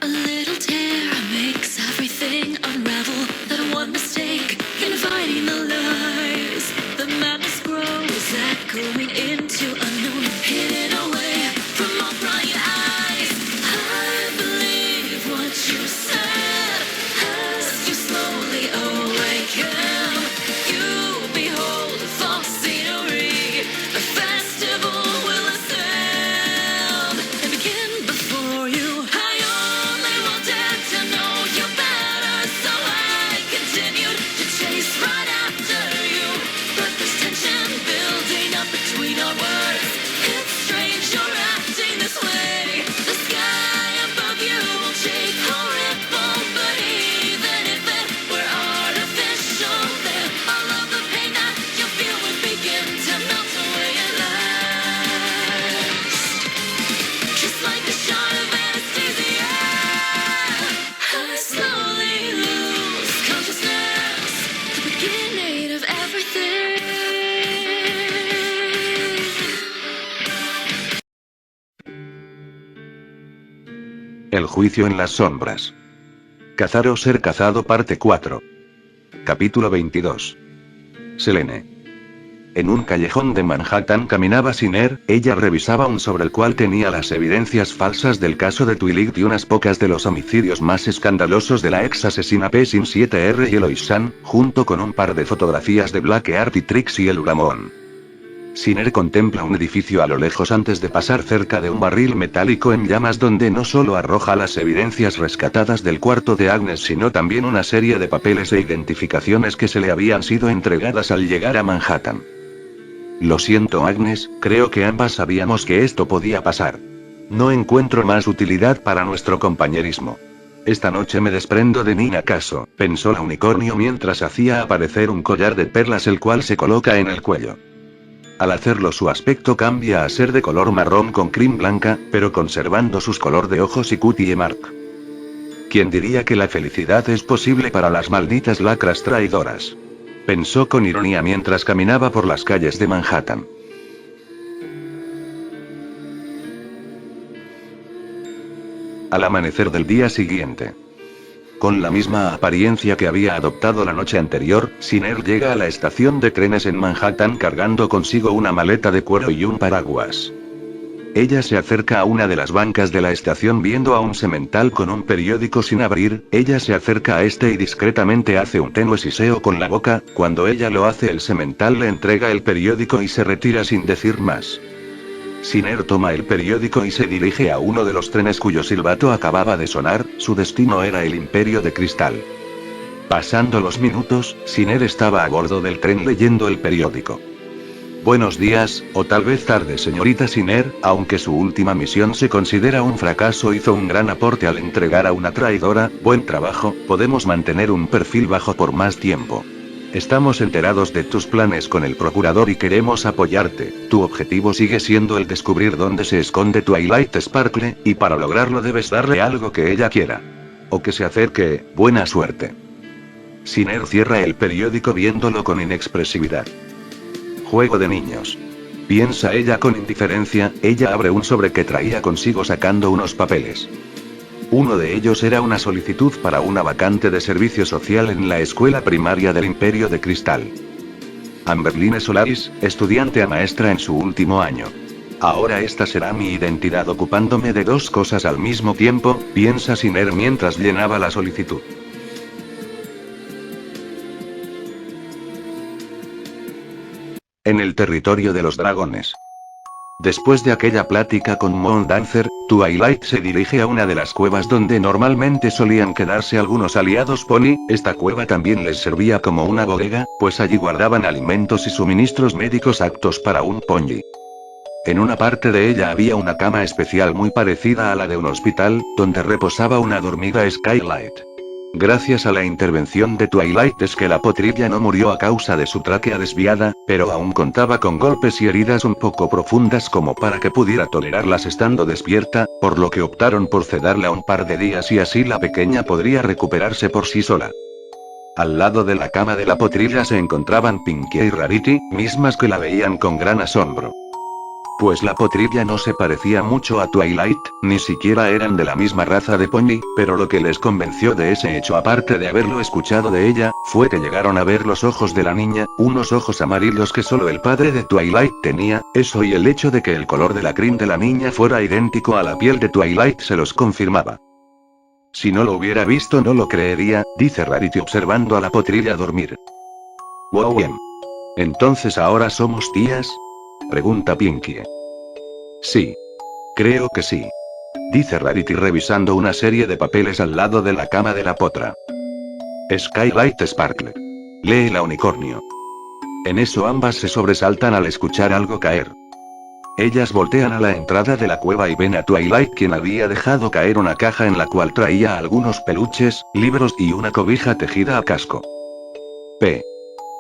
A little tear makes everything unravel. That one mistake, inviting the lies. The madness grows, echoing into unknown, hidden away from all prying eyes. I believe what you said as you slowly awaken. You behold false scenery. A festival will ascend and begin before you. I only wanted to know you better, so I continued to chase right after you. But there's tension building up between our words. It's strange you're acting this way. The sky above you will shake or ripple, but even if it were artificial, then all of the pain that you feel would begin to melt away at last. Just like a shot of anesthesia, I slowly lose consciousness. The beginning of everything. El juicio en las sombras. Cazar o ser cazado, parte 4. Capítulo 22. Selene. En un callejón de Manhattan caminaba Sinner. Ella revisaba un sobre el cual tenía las evidencias falsas del caso de Twilight y unas pocas de los homicidios más escandalosos de la ex asesina Pessin 7R y Eloise San, junto con un par de fotografías de Blackheart y Trixie el Ramón. Sinner contempla un edificio a lo lejos antes de pasar cerca de un barril metálico en llamas donde no solo arroja las evidencias rescatadas del cuarto de Agnes, sino también una serie de papeles e identificaciones que se le habían sido entregadas al llegar a Manhattan. Lo siento, Agnes, creo que ambas sabíamos que esto podía pasar. No encuentro más utilidad para nuestro compañerismo. Esta noche me desprendo de Nina Caso, pensó la unicornio mientras hacía aparecer un collar de perlas el cual se coloca en el cuello. Al hacerlo su aspecto cambia a ser de color marrón con crin blanca, pero conservando sus color de ojos y cutie mark. ¿Quién diría que la felicidad es posible para las malditas lacras traidoras? Pensó con ironía mientras caminaba por las calles de Manhattan. Al amanecer del día siguiente. Con la misma apariencia que había adoptado la noche anterior, Sinner llega a la estación de trenes en Manhattan cargando consigo una maleta de cuero y un paraguas. Ella se acerca a una de las bancas de la estación viendo a un semental con un periódico sin abrir. Ella se acerca a este y discretamente hace un tenue siseo con la boca. Cuando ella lo hace, el semental le entrega el periódico y se retira sin decir más. Sinner toma el periódico y se dirige a uno de los trenes cuyo silbato acababa de sonar. Su destino era el Imperio de Cristal. Pasando los minutos, Sinner estaba a bordo del tren leyendo el periódico. Buenos días, o tal vez tarde, señorita Sinner. Aunque su última misión se considera un fracaso, hizo un gran aporte al entregar a una traidora. Buen trabajo. Podemos mantener un perfil bajo por más tiempo. Estamos enterados de tus planes con el procurador y queremos apoyarte. Tu objetivo sigue siendo el descubrir dónde se esconde Twilight Sparkle, y para lograrlo debes darle algo que ella quiera. O que se acerque. Buena suerte. Sinner cierra el periódico viéndolo con inexpresividad. Juego de niños. Piensa ella con indiferencia. Ella abre un sobre que traía consigo sacando unos papeles. Uno de ellos era una solicitud para una vacante de servicio social en la escuela primaria del Imperio de Cristal. Amberline Solaris, estudiante a maestra en su último año. Ahora esta será mi identidad ocupándome de dos cosas al mismo tiempo, piensa Sinner mientras llenaba la solicitud. En el territorio de los dragones. Después de aquella plática con Moon Dancer, Twilight se dirige a una de las cuevas donde normalmente solían quedarse algunos aliados Pony. Esta cueva también les servía como una bodega, pues allí guardaban alimentos y suministros médicos aptos para un Pony. En una parte de ella había una cama especial muy parecida a la de un hospital, donde reposaba una dormida Skylight. Gracias a la intervención de Twilight es que la potrilla no murió a causa de su tráquea desviada, pero aún contaba con golpes y heridas un poco profundas como para que pudiera tolerarlas estando despierta, por lo que optaron por cederla un par de días y así la pequeña podría recuperarse por sí sola. Al lado de la cama de la potrilla se encontraban Pinkie y Rarity, mismas que la veían con gran asombro. Pues la potrilla no se parecía mucho a Twilight, ni siquiera eran de la misma raza de pony, pero lo que les convenció de ese hecho aparte de haberlo escuchado de ella, fue que llegaron a ver los ojos de la niña, unos ojos amarillos que solo el padre de Twilight tenía, eso y el hecho de que el color de la crin de la niña fuera idéntico a la piel de Twilight se los confirmaba. Si no lo hubiera visto no lo creería, dice Rarity observando a la potrilla dormir. Wow, bien. ¿Entonces ahora somos tías? Pregunta Pinkie. Sí. Creo que sí. Dice Rarity revisando una serie de papeles al lado de la cama de la potra. Skylight Sparkle. Lee la unicornio. En eso ambas se sobresaltan al escuchar algo caer. Ellas voltean a la entrada de la cueva y ven a Twilight, quien había dejado caer una caja en la cual traía algunos peluches, libros y una cobija tejida a casco.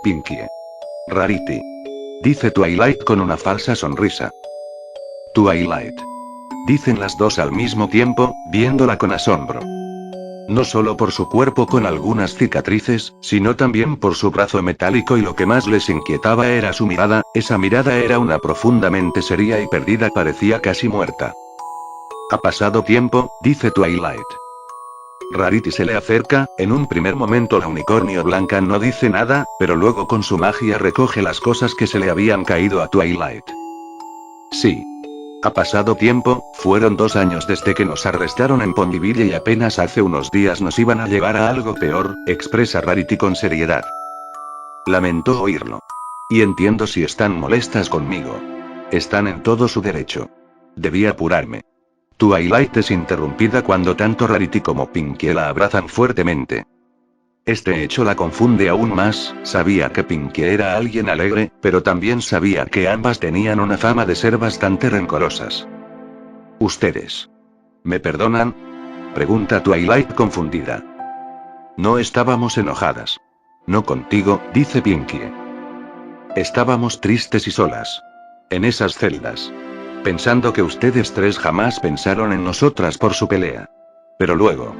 Pinkie. Rarity. Dice Twilight con una falsa sonrisa. Twilight. Dicen las dos al mismo tiempo, viéndola con asombro. No solo por su cuerpo con algunas cicatrices, sino también por su brazo metálico, y lo que más les inquietaba era su mirada, esa mirada era una profundamente seria y perdida, parecía casi muerta. Ha pasado tiempo, dice Twilight. Rarity se le acerca, en un primer momento la unicornio blanca no dice nada, pero luego con su magia recoge las cosas que se le habían caído a Twilight. Sí. Ha pasado tiempo, fueron 2 años desde que nos arrestaron en Ponyville y apenas hace unos días nos iban a llevar a algo peor, expresa Rarity con seriedad. Lamento oírlo. Y entiendo si están molestas conmigo. Están en todo su derecho. Debí apurarme. Twilight es interrumpida cuando tanto Rarity como Pinkie la abrazan fuertemente. Este hecho la confunde aún más, sabía que Pinkie era alguien alegre, pero también sabía que ambas tenían una fama de ser bastante rencorosas. ¿Ustedes me perdonan? Pregunta Twilight confundida. No estábamos enojadas. No contigo, dice Pinkie. Estábamos tristes y solas. En esas celdas. Pensando que ustedes tres jamás pensaron en nosotras por su pelea. Pero luego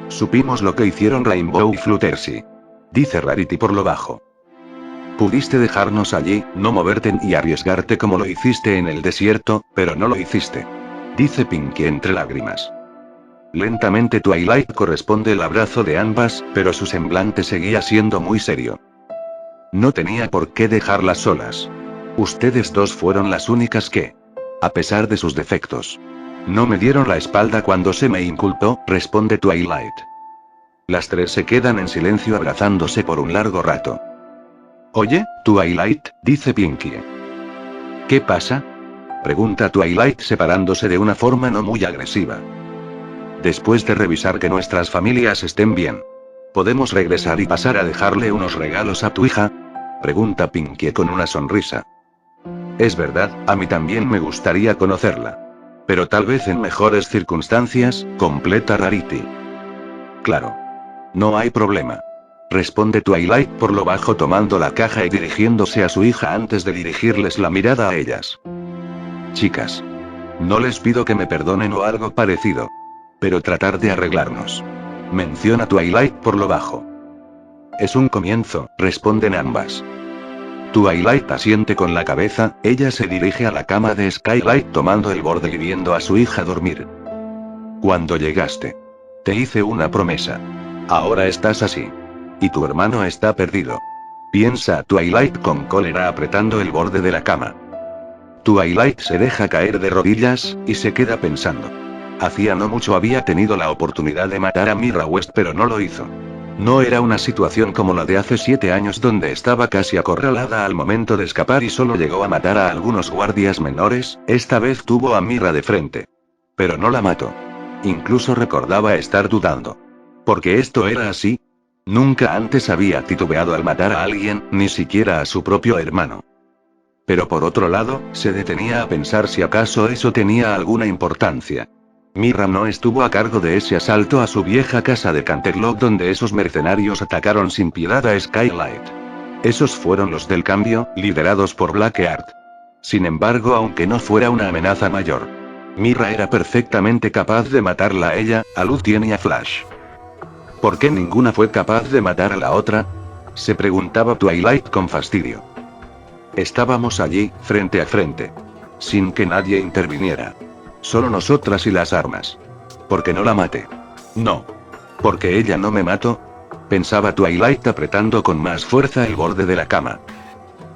supimos lo que hicieron Rainbow y Fluttershy. Dice Rarity por lo bajo. Pudiste dejarnos allí, no moverte y arriesgarte como lo hiciste en el desierto, pero no lo hiciste. Dice Pinkie entre lágrimas. Lentamente Twilight corresponde el abrazo de ambas, pero su semblante seguía siendo muy serio. No tenía por qué dejarlas solas. Ustedes dos fueron las únicas que, a pesar de sus defectos, no me dieron la espalda cuando se me inculpó, responde Twilight. Las tres se quedan en silencio abrazándose por un largo rato. Oye, Twilight, dice Pinkie. ¿Qué pasa? Pregunta Twilight separándose de una forma no muy agresiva. Después de revisar que nuestras familias estén bien, ¿podemos regresar y pasar a dejarle unos regalos a tu hija? Pregunta Pinkie con una sonrisa. Es verdad, a mí también me gustaría conocerla. Pero tal vez en mejores circunstancias, completa Rarity. Claro. No hay problema. Responde Twilight por lo bajo tomando la caja y dirigiéndose a su hija antes de dirigirles la mirada a ellas. Chicas. No les pido que me perdonen o algo parecido. Pero tratar de arreglarnos. Menciona Twilight por lo bajo. Es un comienzo, responden ambas. Twilight asiente con la cabeza, ella se dirige a la cama de Skylight tomando el borde y viendo a su hija dormir. Cuando llegaste, te hice una promesa. Ahora estás así. Y tu hermano está perdido. Piensa Twilight con cólera apretando el borde de la cama. Twilight se deja caer de rodillas, y se queda pensando. Hacía no mucho había tenido la oportunidad de matar a Mira West pero no lo hizo. No era una situación como la de hace 7 años donde estaba casi acorralada al momento de escapar y solo llegó a matar a algunos guardias menores, esta vez tuvo a Mira de frente. Pero no la mató. Incluso recordaba estar dudando. ¿Porque esto era así? Nunca antes había titubeado al matar a alguien, ni siquiera a su propio hermano. Pero por otro lado, se detenía a pensar si acaso eso tenía alguna importancia. Mira no estuvo a cargo de ese asalto a su vieja casa de Canterlot donde esos mercenarios atacaron sin piedad a Skylight. Esos fueron los del cambio, liderados por Blackheart. Sin embargo, aunque no fuera una amenaza mayor, Mira era perfectamente capaz de matarla a ella, a Luthien y a Flash. ¿Por qué ninguna fue capaz de matar a la otra? Se preguntaba Twilight con fastidio. Estábamos allí, frente a frente. sin que nadie interviniera. Solo nosotras y las armas. Porque no la maté. No. Porque ella no me mató. Pensaba Twilight apretando con más fuerza el borde de la cama.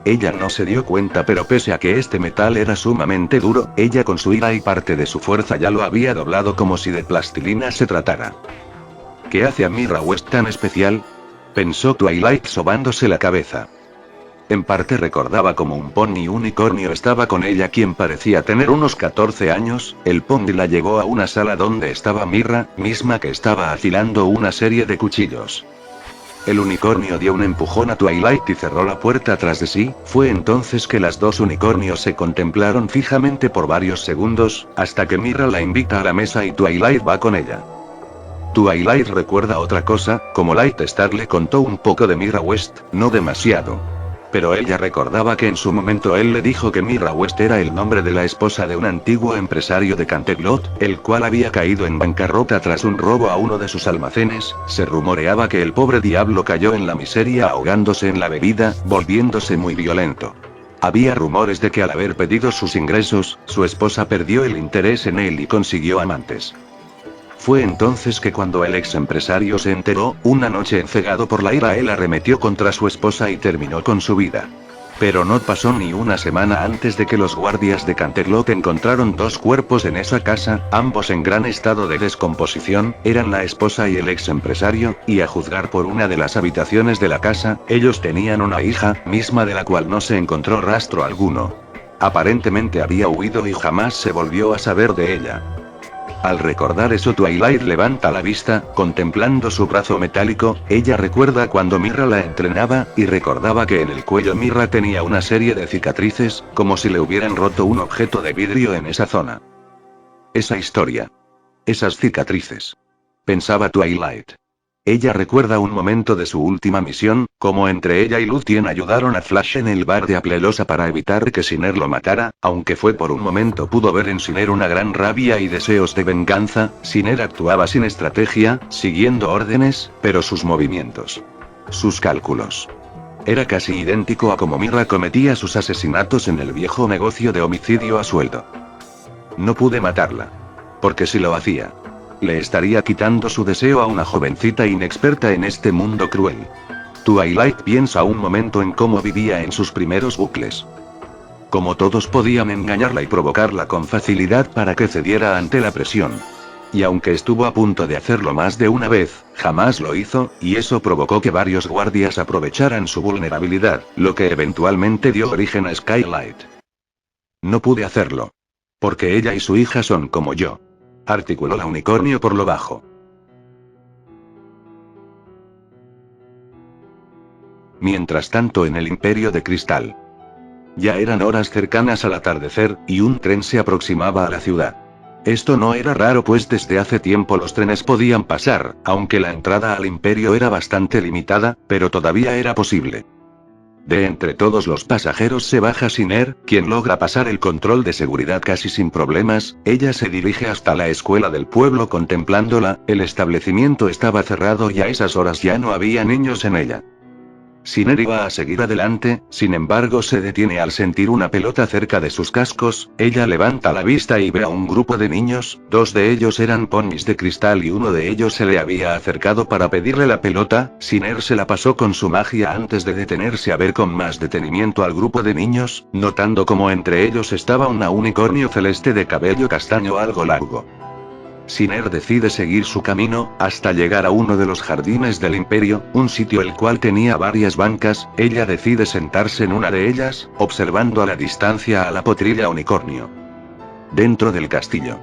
Ella no se dio cuenta, pero pese a que este metal era sumamente duro, ella con su ira y parte de su fuerza ya lo había doblado como si de plastilina se tratara. ¿Qué hace a Mira West tan especial?, pensó Twilight sobándose la cabeza. En parte recordaba como un pony unicornio estaba con ella, quien parecía tener unos 14 años. El pony la llevó a una sala donde estaba Mira, misma que estaba afilando una serie de cuchillos. El unicornio dio un empujón a Twilight y cerró la puerta tras de sí. Fue entonces que las dos unicornios se contemplaron fijamente por varios segundos, hasta que Mira la invita a la mesa y Twilight va con ella. Twilight recuerda otra cosa, como Lightstar le contó un poco de Mira West, no demasiado. Pero ella recordaba que en su momento él le dijo que Mira West era el nombre de la esposa de un antiguo empresario de Canterlot, el cual había caído en bancarrota tras un robo a uno de sus almacenes. Se rumoreaba que el pobre diablo cayó en la miseria ahogándose en la bebida, volviéndose muy violento. Había rumores de que al haber pedido sus ingresos, su esposa perdió el interés en él y consiguió amantes. Fue entonces que cuando el ex empresario se enteró, una noche encegado por la ira él arremetió contra su esposa y terminó con su vida. Pero no pasó ni una semana antes de que los guardias de Canterlot encontraron dos cuerpos en esa casa, ambos en gran estado de descomposición. Eran la esposa y el ex empresario, y a juzgar por una de las habitaciones de la casa, ellos tenían una hija, misma de la cual no se encontró rastro alguno. Aparentemente había huido y jamás se volvió a saber de ella. Al recordar eso, Twilight levanta la vista, contemplando su brazo metálico. Ella recuerda cuando Mira la entrenaba, y recordaba que en el cuello Mira tenía una serie de cicatrices, como si le hubieran roto un objeto de vidrio en esa zona. Esa historia. Esas cicatrices. Pensaba Twilight. Ella recuerda un momento de su última misión, como entre ella y Lúthien ayudaron a Flash en el bar de Aplelosa para evitar que Sinner lo matara. Aunque fue por un momento, pudo ver en Sinner una gran rabia y deseos de venganza. Sinner actuaba sin estrategia, siguiendo órdenes, pero sus movimientos, sus cálculos, era casi idéntico a como Mira cometía sus asesinatos en el viejo negocio de homicidio a sueldo. No pude matarla. Porque si lo hacía, le estaría quitando su deseo a una jovencita inexperta en este mundo cruel. Twilight piensa un momento en cómo vivía en sus primeros bucles. Como todos podían engañarla y provocarla con facilidad para que cediera ante la presión. Y aunque estuvo a punto de hacerlo más de una vez, jamás lo hizo, y eso provocó que varios guardias aprovecharan su vulnerabilidad, lo que eventualmente dio origen a Skylight. No pude hacerlo. Porque ella y su hija son como yo, articuló la unicornio por lo bajo. Mientras tanto, en el Imperio de Cristal. Ya eran horas cercanas al atardecer, y un tren se aproximaba a la ciudad. Esto no era raro, pues desde hace tiempo los trenes podían pasar, aunque la entrada al Imperio era bastante limitada, pero todavía era posible. De entre todos los pasajeros se baja Sinner, quien logra pasar el control de seguridad casi sin problemas. Ella se dirige hasta la escuela del pueblo contemplándola. El establecimiento estaba cerrado y a esas horas ya no había niños en ella. Sinner iba a seguir adelante, sin embargo se detiene al sentir una pelota cerca de sus cascos. Ella levanta la vista y ve a un grupo de niños. Dos de ellos eran ponis de cristal y uno de ellos se le había acercado para pedirle la pelota. Sinner se la pasó con su magia antes de detenerse a ver con más detenimiento al grupo de niños, notando como entre ellos estaba una unicornio celeste de cabello castaño algo largo. Sinner decide seguir su camino, hasta llegar a uno de los jardines del Imperio, un sitio el cual tenía varias bancas. Ella decide sentarse en una de ellas, observando a la distancia a la potrilla unicornio. Dentro del castillo,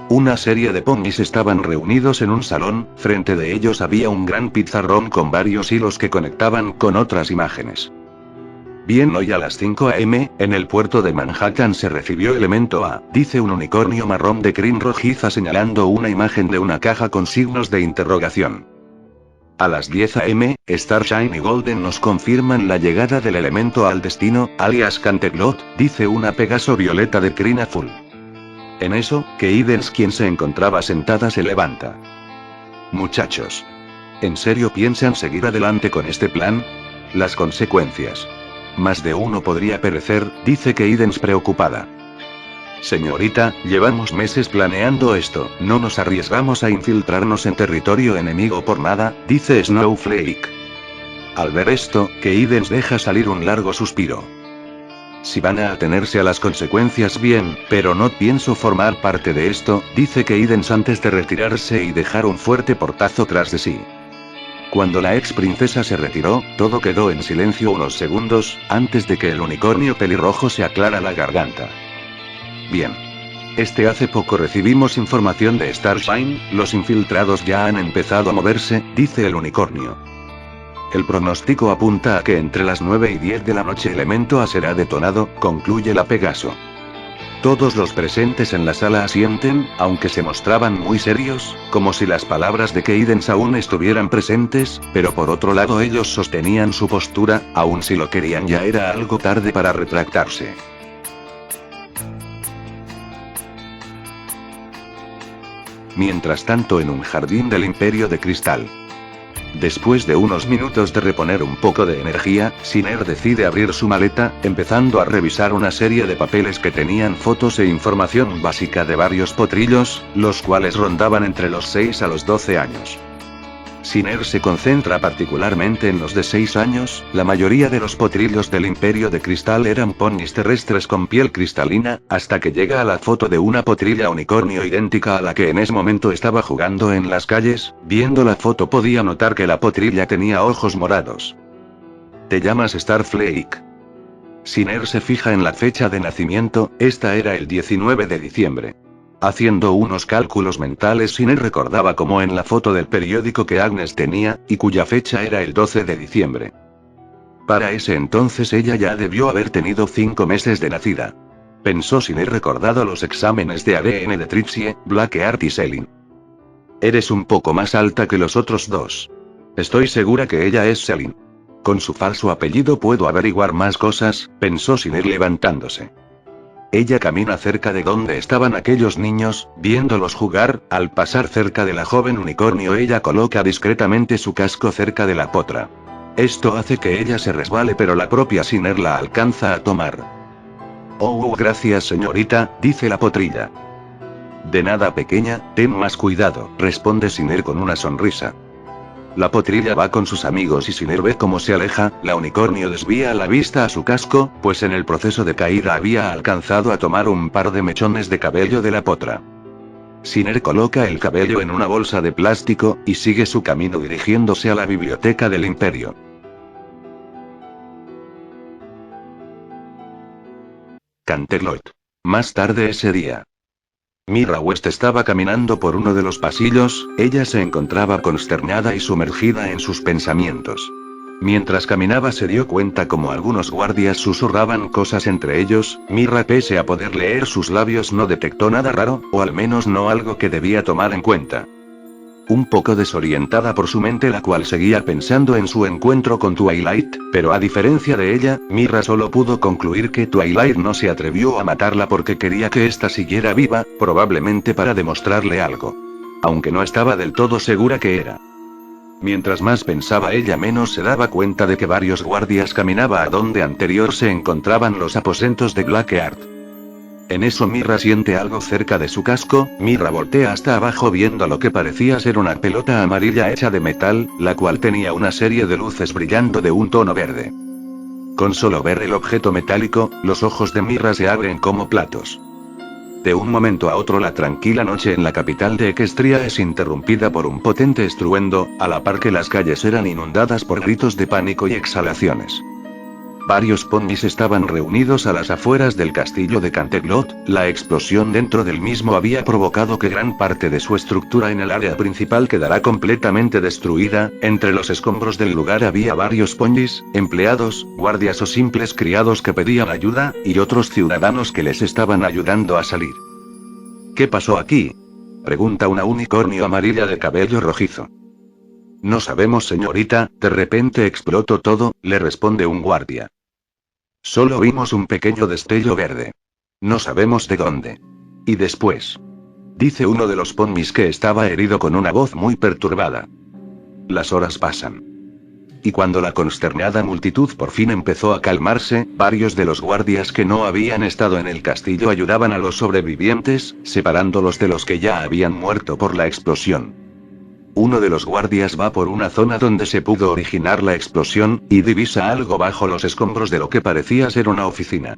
una serie de ponis estaban reunidos en un salón. Frente de ellos había un gran pizarrón con varios hilos que conectaban con otras imágenes. Bien, hoy a las 5 a.m., en el puerto de Manhattan se recibió elemento A, dice un unicornio marrón de crin rojiza señalando una imagen de una caja con signos de interrogación. A las 10 a.m., Starshine y Golden nos confirman la llegada del elemento A al destino, alias Canterlot, dice una Pegaso violeta de crin azul. En eso, Cadence, quien se encontraba sentada, se levanta. Muchachos, ¿en serio piensan seguir adelante con este plan? Las consecuencias. Más de uno podría perecer, dice Cadence preocupada. Señorita, llevamos meses planeando esto, no nos arriesgamos a infiltrarnos en territorio enemigo por nada, dice Snowflake. Al ver esto, Cadence deja salir un largo suspiro. Si van a atenerse a las consecuencias bien, pero no pienso formar parte de esto, dice Cadence antes de retirarse y dejar un fuerte portazo tras de sí. Cuando la ex princesa se retiró, todo quedó en silencio unos segundos, antes de que el unicornio pelirrojo se aclara la garganta. Bien. Hace poco recibimos información de Starshine, los infiltrados ya han empezado a moverse, dice el unicornio. El pronóstico apunta a que entre las 9 y 10 de la noche Elemento A será detonado, concluye la Pegaso. Todos los presentes en la sala asienten, aunque se mostraban muy serios, como si las palabras de Cadence aún estuvieran presentes, pero por otro lado ellos sostenían su postura, aun si lo querían ya era algo tarde para retractarse. Mientras tanto en un jardín del Imperio de Cristal. Después de unos minutos de reponer un poco de energía, Siner decide abrir su maleta, empezando a revisar una serie de papeles que tenían fotos e información básica de varios potrillos, los cuales rondaban entre los 6 a los 12 años. Siner se concentra particularmente en los de 6 años, la mayoría de los potrillos del Imperio de Cristal eran ponis terrestres con piel cristalina, hasta que llega a la foto de una potrilla unicornio idéntica a la que en ese momento estaba jugando en las calles. Viendo la foto podía notar que la potrilla tenía ojos morados. ¿Te llamas Starflake? Siner se fija en la fecha de nacimiento, esta era el 19 de diciembre. Haciendo unos cálculos mentales, Siner recordaba como en la foto del periódico que Agnes tenía, y cuya fecha era el 12 de diciembre. Para ese entonces ella ya debió haber tenido 5 meses de nacida. Pensó Siner recordado los exámenes de ADN de Trixie, Blackheart y Selin. Eres un poco más alta que los otros dos. Estoy segura que ella es Selin. Con su falso apellido puedo averiguar más cosas, pensó Siner levantándose. Ella camina cerca de donde estaban aquellos niños, viéndolos jugar. Al pasar cerca de la joven unicornio ella coloca discretamente su casco cerca de la potra. Esto hace que ella se resbale pero la propia Siner la alcanza a tomar. Oh, gracias señorita, dice la potrilla. De nada pequeña, ten más cuidado, responde Siner con una sonrisa. La potrilla va con sus amigos y Siner ve cómo se aleja. La unicornio desvía la vista a su casco, pues en el proceso de caída había alcanzado a tomar un par de mechones de cabello de la potra. Siner coloca el cabello en una bolsa de plástico, y sigue su camino dirigiéndose a la biblioteca del Imperio. Canterlot. Más tarde ese día. Mira West estaba caminando por uno de los pasillos, ella se encontraba consternada y sumergida en sus pensamientos. Mientras caminaba se dio cuenta como algunos guardias susurraban cosas entre ellos. Mira, pese a poder leer sus labios, no detectó nada raro, o al menos no algo que debía tomar en cuenta. Un poco desorientada por su mente, la cual seguía pensando en su encuentro con Twilight, pero a diferencia de ella, Mira solo pudo concluir que Twilight no se atrevió a matarla porque quería que ésta siguiera viva, probablemente para demostrarle algo. Aunque no estaba del todo segura que era. Mientras más pensaba ella, menos se daba cuenta de que varios guardias caminaban a donde anterior se encontraban los aposentos de Blackheart. En eso Mira siente algo cerca de su casco. Mira voltea hasta abajo viendo lo que parecía ser una pelota amarilla hecha de metal, la cual tenía una serie de luces brillando de un tono verde. Con solo ver el objeto metálico, los ojos de Mira se abren como platos. De un momento a otro la tranquila noche en la capital de Equestria es interrumpida por un potente estruendo, a la par que las calles eran inundadas por gritos de pánico y exhalaciones. Varios ponis estaban reunidos a las afueras del castillo de Canterlot. La explosión dentro del mismo había provocado que gran parte de su estructura en el área principal quedara completamente destruida. Entre los escombros del lugar había varios ponis, empleados, guardias o simples criados que pedían ayuda, y otros ciudadanos que les estaban ayudando a salir. ¿Qué pasó aquí?, pregunta una unicornio amarilla de cabello rojizo. No sabemos, señorita, de repente explotó todo, le responde un guardia. Solo vimos un pequeño destello verde. No sabemos de dónde. Y después, dice uno de los ponis que estaba herido con una voz muy perturbada. Las horas pasan. Y cuando la consternada multitud por fin empezó a calmarse, varios de los guardias que no habían estado en el castillo ayudaban a los sobrevivientes, separándolos de los que ya habían muerto por la explosión. Uno de los guardias va por una zona donde se pudo originar la explosión, y divisa algo bajo los escombros de lo que parecía ser una oficina.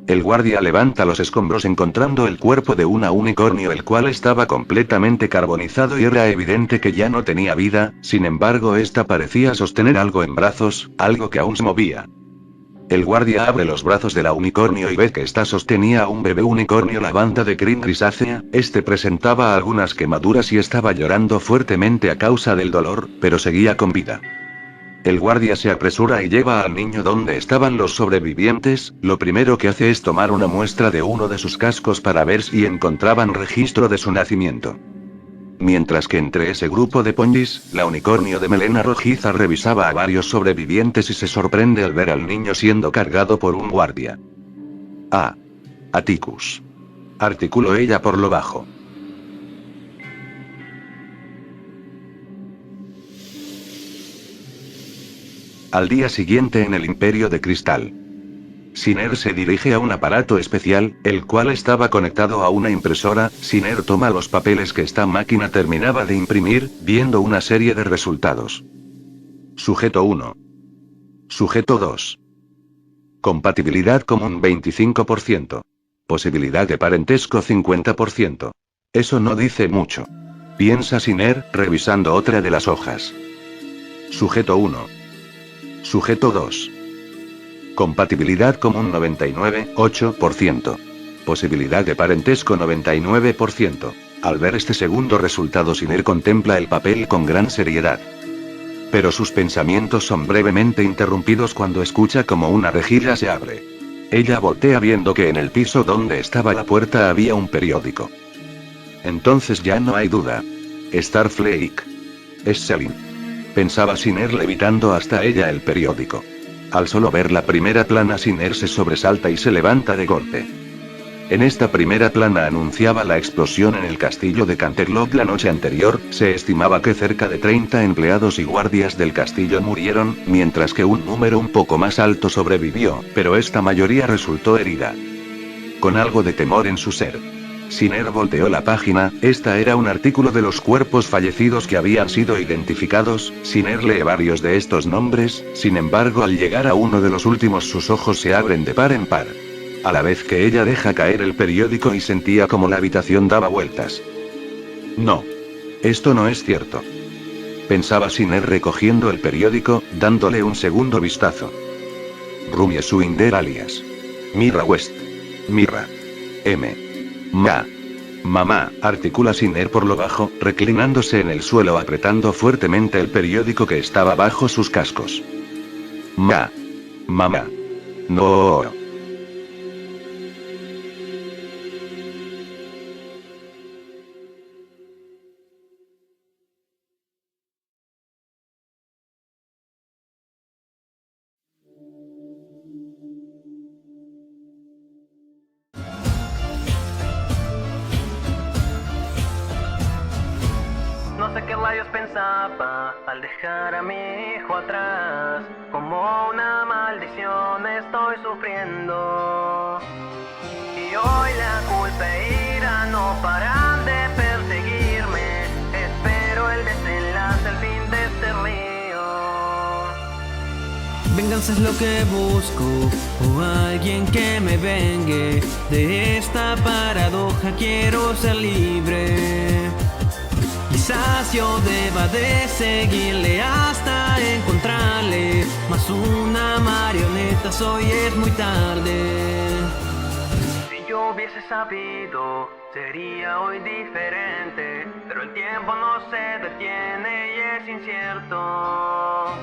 El guardia levanta los escombros encontrando el cuerpo de un unicornio el cual estaba completamente carbonizado y era evidente que ya no tenía vida, sin embargo esta parecía sostener algo en brazos, algo que aún se movía. El guardia abre los brazos del unicornio y ve que ésta sostenía a un bebé unicornio. La banda de crin grisácea, este presentaba algunas quemaduras y estaba llorando fuertemente a causa del dolor, pero seguía con vida. El guardia se apresura y lleva al niño donde estaban los sobrevivientes. Lo primero que hace es tomar una muestra de uno de sus cascos para ver si encontraban registro de su nacimiento. Mientras que entre ese grupo de ponyis, la unicornio de melena rojiza revisaba a varios sobrevivientes y se sorprende al ver al niño siendo cargado por un guardia. Ah. Atticus. Articuló ella por lo bajo. Al día siguiente en el Imperio de Cristal. Siner se dirige a un aparato especial, el cual estaba conectado a una impresora. Siner toma los papeles que esta máquina terminaba de imprimir, viendo una serie de resultados. Sujeto 1. Sujeto 2. Compatibilidad común 25%. Posibilidad de parentesco 50%. Eso no dice mucho. Piensa Siner, revisando otra de las hojas. Sujeto 1. Sujeto 2. Compatibilidad común 99,8%. Posibilidad de parentesco 99%. Al ver este segundo resultado, Siner contempla el papel con gran seriedad. Pero sus pensamientos son brevemente interrumpidos cuando escucha como una rejilla se abre. Ella voltea viendo que en el piso donde estaba la puerta había un periódico. Entonces ya no hay duda. Starflake. Es Selin. Pensaba Siner levitando hasta ella el periódico. Al solo ver la primera plana, Siner se sobresalta y se levanta de golpe. En esta primera plana anunciaba la explosión en el castillo de Canterlot la noche anterior. Se estimaba que cerca de 30 empleados y guardias del castillo murieron, mientras que un número un poco más alto sobrevivió, pero esta mayoría resultó herida. Con algo de temor en su ser, Siner volteó la página. Esta era un artículo de los cuerpos fallecidos que habían sido identificados. Siner lee varios de estos nombres, sin embargo al llegar a uno de los últimos sus ojos se abren de par en par. A la vez que ella deja caer el periódico y sentía como la habitación daba vueltas. No. Esto no es cierto. Pensaba Siner recogiendo el periódico, dándole un segundo vistazo. Rumie Swinder alias Mirra West. Mirra. M. Mamá, articula Siner por lo bajo, reclinándose en el suelo apretando fuertemente el periódico que estaba bajo sus cascos. Mamá. No. No sé qué rayos pensaba al dejar a mi hijo atrás. Como una maldición estoy sufriendo. Y hoy la culpa e ira no paran de perseguirme. Espero el desenlace, el fin de este río. Venganza es lo que busco, o alguien que me vengue. De esta paradoja quiero ser libre. Quizás yo deba de seguirle hasta encontrarle, mas una marioneta soy, es muy tarde. Si yo hubiese sabido, sería hoy diferente, pero el tiempo no se detiene y es incierto.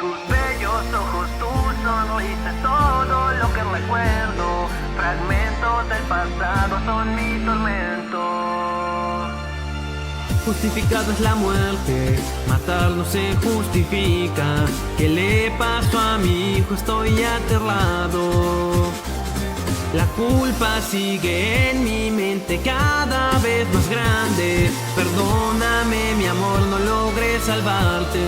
Tus bellos ojos, tu sonrisa es todo lo que recuerdo. Fragmentos del pasado son mi tormento. Justificada es la muerte, matar no se justifica. ¿Qué le pasó a mi hijo? Estoy aterrado. La culpa sigue en mi mente cada vez más grande. Perdóname mi amor, no logré salvarte.